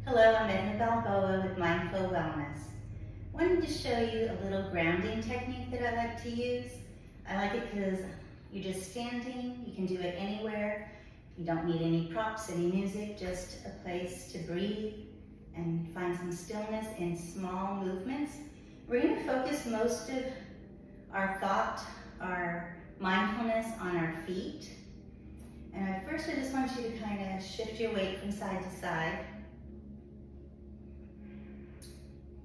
Hello, I'm Edna Balboa with Mindful Wellness. Wanted to show you a little grounding technique that I like to use. I like it because you're just standing, you can do it anywhere. You don't need any props, any music, just a place to breathe and find some stillness in small movements. We're going to focus most of our thought, our mindfulness on our feet. And at first I just want you to kind of shift your weight from side to side.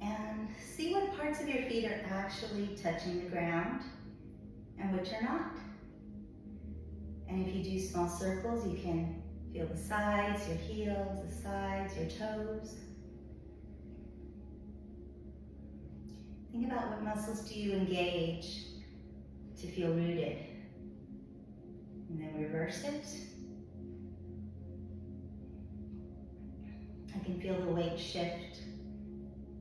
And see what parts of your feet are actually touching the ground and which are not. And if you do small circles, you can feel the sides, your heels, the sides, your toes. Think about what muscles do you engage to feel rooted. And then reverse it. I can feel the weight shift.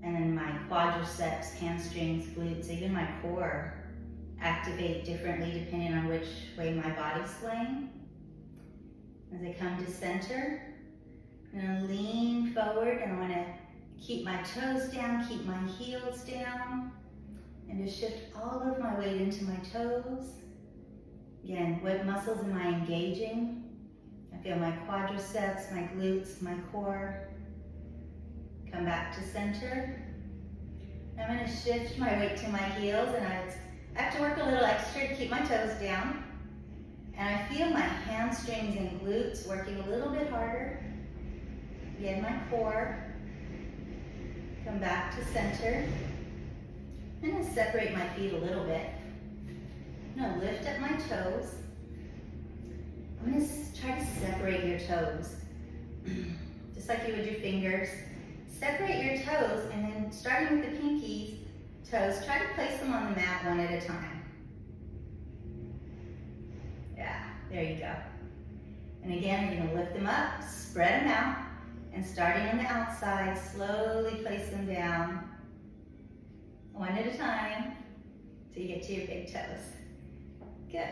And my quadriceps, hamstrings, glutes, even my core activate differently depending on which way my body's swaying. As I come to center, I'm going to lean forward and I want to keep my toes down, keep my heels down, and just shift all of my weight into my toes. Again, what muscles am I engaging? I feel my quadriceps, my glutes, my core. Come back to center. I'm going to shift my weight to my heels, and I have to work a little extra to keep my toes down. And I feel my hamstrings and glutes working a little bit harder. Again, my core. Come back to center. I'm going to separate my feet a little bit. I'm going to lift up my toes. I'm going to try to separate your toes, just like you would your fingers. Separate your toes, and then starting with the pinkies, toes, try to place them on the mat one at a time. Yeah, there you go. And again, you're going to lift them up, spread them out, and starting on the outside, slowly place them down, one at a time, till you get to your big toes. Good.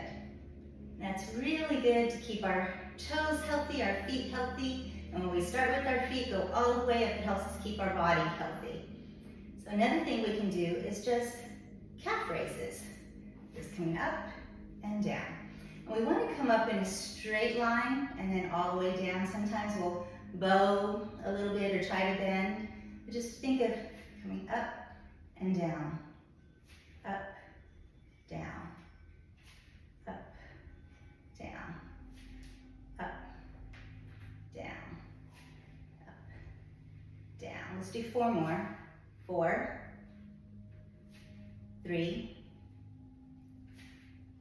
That's really good to keep our toes healthy, our feet healthy. And when we start with our feet, go all the way up, it helps us keep our body healthy. So another thing we can do is just calf raises. Just coming up and down. And we want to come up in a straight line and then all the way down. Sometimes we'll bow a little bit or try to bend. But just think of coming up and down, up, down, up, down, up, down. Down. Let's do 4 more. 4, 3,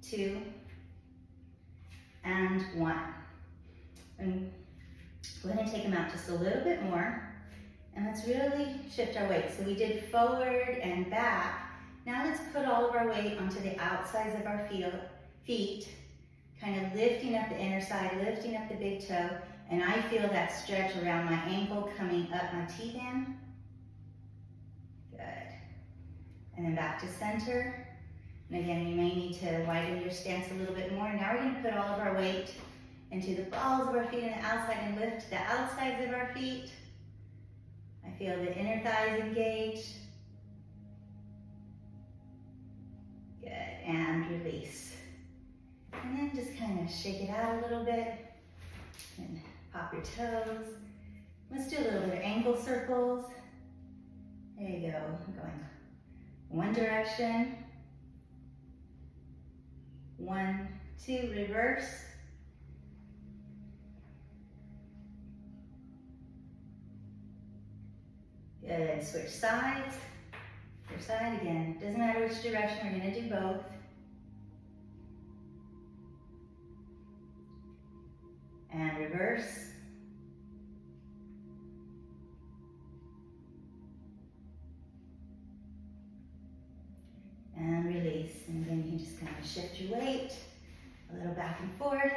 2, and 1. And go ahead and take them out just a little bit more. And let's really shift our weight. So we did forward and back. Now let's put all of our weight onto the outsides of our feet, kind of lifting up the inner side, lifting up the big toe. And I feel that stretch around my ankle coming up my T-band. Good. And then back to center. And again, you may need to widen your stance a little bit more. Now we're going to put all of our weight into the balls of our feet on the outside and lift the outsides of our feet. I feel the inner thighs engaged. Good. And release. And then just kind of shake it out a little bit. And pop your toes. Let's do a little bit of ankle circles. There you go. I'm going one direction. 1, 2, reverse. Good. Switch sides. Your side again. Doesn't matter which direction, we're going to do both. And reverse. And release. And again, you can just kind of shift your weight a little back and forth.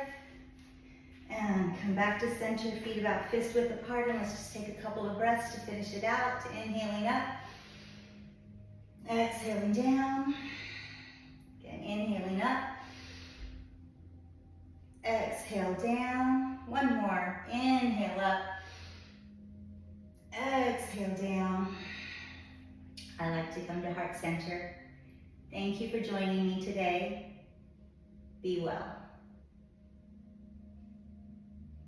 And come back to center, feet about fist width apart. And let's just take a couple of breaths to finish it out. Inhaling up. Exhaling down. Again, inhaling up. Exhale down. One more. Inhale up. exhale down. I like to come to heart center. Thank you for joining me today. Be well.